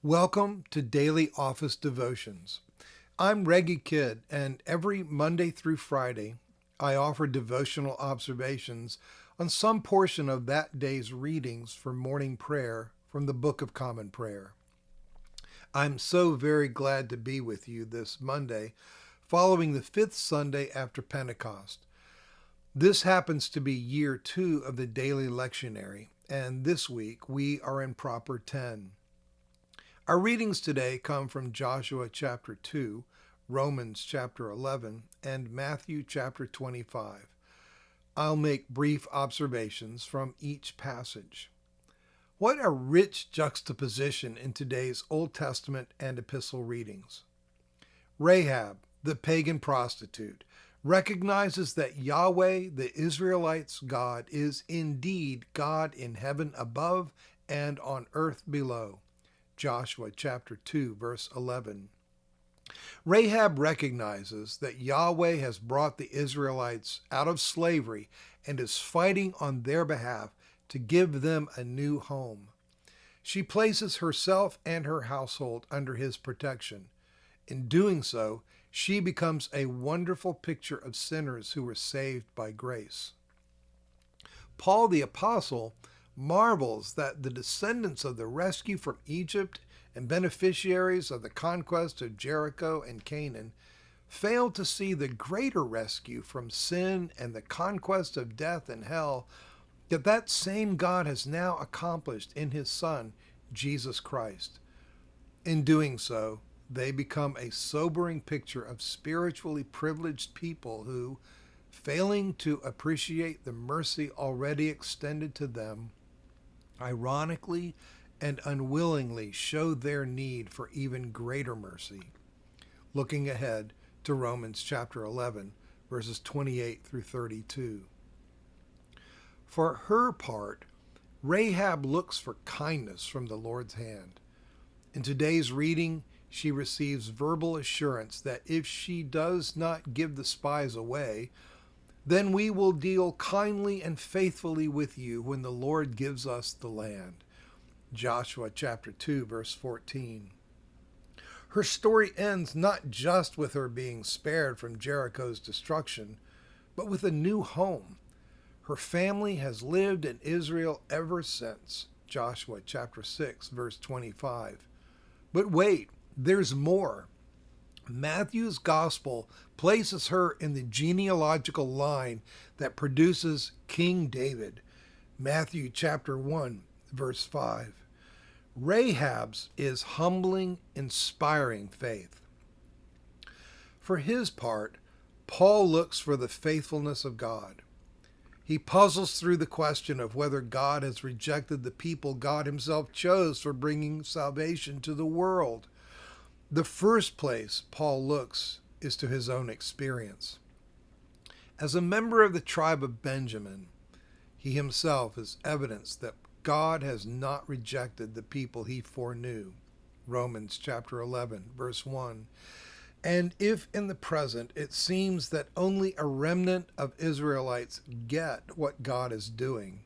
Welcome to Daily Office Devotions. I'm Reggie Kidd, and every Monday through Friday, I offer devotional observations on some portion of that day's readings for morning prayer from the Book of Common Prayer. I'm so very glad to be with you this Monday, following the fifth Sunday after Pentecost. This happens to be year 2 of the daily lectionary, and this week we are in Proper 10. Our readings today come from Joshua chapter 2, Romans chapter 11, and Matthew chapter 25. I'll make brief observations from each passage. What a rich juxtaposition in today's Old Testament and Epistle readings. Rahab, the pagan prostitute, recognizes that Yahweh, the Israelites' God, is indeed God in heaven above and on earth below. Joshua chapter 2, verse 11. Rahab recognizes that Yahweh has brought the Israelites out of slavery and is fighting on their behalf to give them a new home. She places herself and her household under his protection. In doing so, she becomes a wonderful picture of sinners who were saved by grace. Paul the Apostle marvels that the descendants of the rescue from Egypt and beneficiaries of the conquest of Jericho and Canaan failed to see the greater rescue from sin and the conquest of death and hell that same God has now accomplished in his Son, Jesus Christ. In doing so, they become a sobering picture of spiritually privileged people who, failing to appreciate the mercy already extended to them, ironically and unwillingly show their need for even greater mercy. Looking ahead to Romans chapter 11, verses 28 through 32. For her part, Rahab looks for kindness from the Lord's hand. In today's reading, she receives verbal assurance that if she does not give the spies away, then we will deal kindly and faithfully with you when the Lord gives us the land. Joshua chapter 2, verse 14. Her story ends not just with her being spared from Jericho's destruction, but with a new home. Her family has lived in Israel ever since. Joshua chapter 6, verse 25. But wait, there's more. Matthew's gospel places her in the genealogical line that produces King David. Matthew chapter 1, verse 5. Rahab's is humbling, inspiring faith. For his part, Paul looks for the faithfulness of God. He puzzles through the question of whether God has rejected the people God himself chose for bringing salvation to the world. The first place Paul looks is to his own experience. As a member of the tribe of Benjamin, he himself is evidence that God has not rejected the people he foreknew. Romans chapter 11, verse 1. And if in the present it seems that only a remnant of Israelites get what God is doing,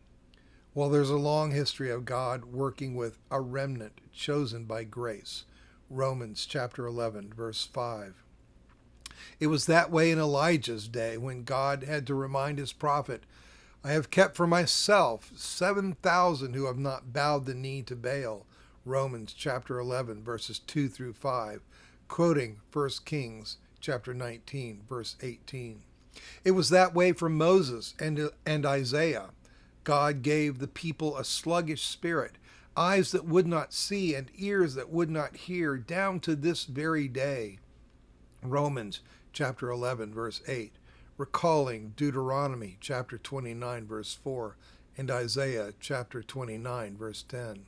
well, there's a long history of God working with a remnant chosen by grace. Romans chapter 11, verse 5. It was that way in Elijah's day when God had to remind his prophet, I have kept for myself 7,000 who have not bowed the knee to Baal. Romans chapter 11, verses 2 through 5, quoting 1 Kings chapter 19, verse 18. It was that way for Moses and Isaiah. God gave the people a sluggish spirit, eyes that would not see and ears that would not hear, down to this very day. Romans chapter 11, verse 8, recalling Deuteronomy chapter 29, verse 4, and Isaiah chapter 29, verse 10.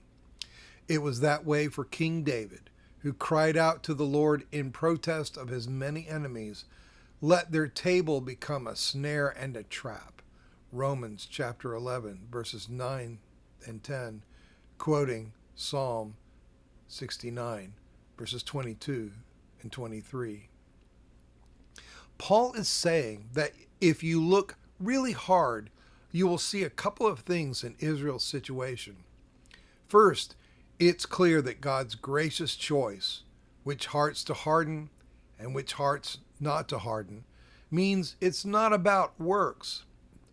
It was that way for King David, who cried out to the Lord in protest of his many enemies, let their table become a snare and a trap. Romans chapter 11, verses 9 and 10, quoting Psalm 69, verses 22 and 23. Paul is saying that if you look really hard, you will see a couple of things in Israel's situation. First, It's clear that God's gracious choice, which hearts to harden and which hearts not to harden, means it's not about works.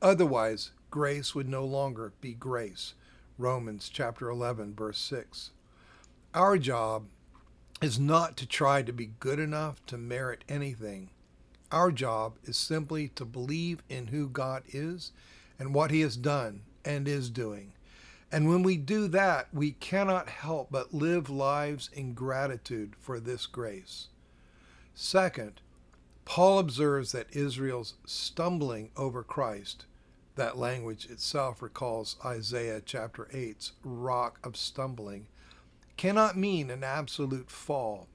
Otherwise, grace would no longer be grace. Romans chapter 11, verse 6. Our job is not to try to be good enough to merit anything. Our job is simply to believe in who God is and what he has done and is doing. And when we do that, we cannot help but live lives in gratitude for this grace. Second, Paul observes that Israel's stumbling over Christ, that language itself recalls Isaiah chapter 8's rock of stumbling, cannot mean an absolute fall.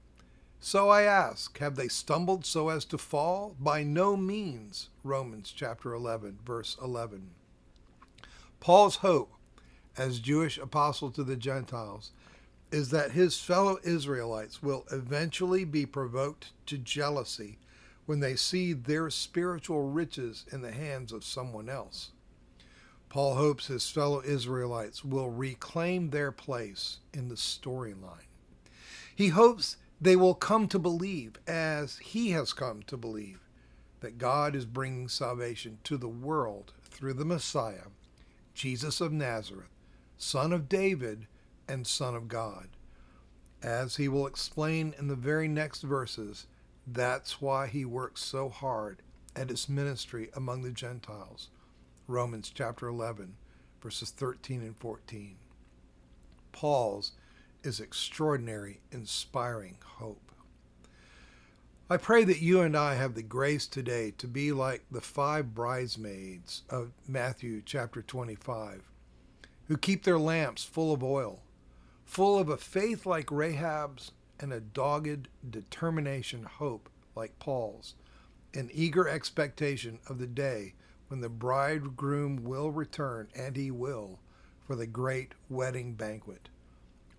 So I ask, have they stumbled so as to fall? By no means. Romans chapter 11, verse 11. Paul's hope, as Jewish apostle to the Gentiles, is that his fellow Israelites will eventually be provoked to jealousy when they see their spiritual riches in the hands of someone else. Paul hopes his fellow Israelites will reclaim their place in the storyline. He hopes they will come to believe, as he has come to believe, that God is bringing salvation to the world through the Messiah, Jesus of Nazareth, Son of David and Son of God. As he will explain in the very next verses, that's why he works so hard at his ministry among the Gentiles. Romans chapter 11, verses 13 and 14. Paul's is extraordinary, inspiring hope. I pray that you and I have the grace today to be like the 5 bridesmaids of Matthew chapter 25, who keep their lamps full of oil, full of a faith like Rahab's and a dogged determination hope like Paul's, an eager expectation of the day when the bridegroom will return, and he will, for the great wedding banquet.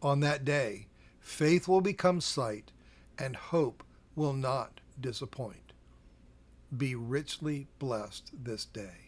On that day, faith will become sight, and hope will not disappoint. Be richly blessed this day.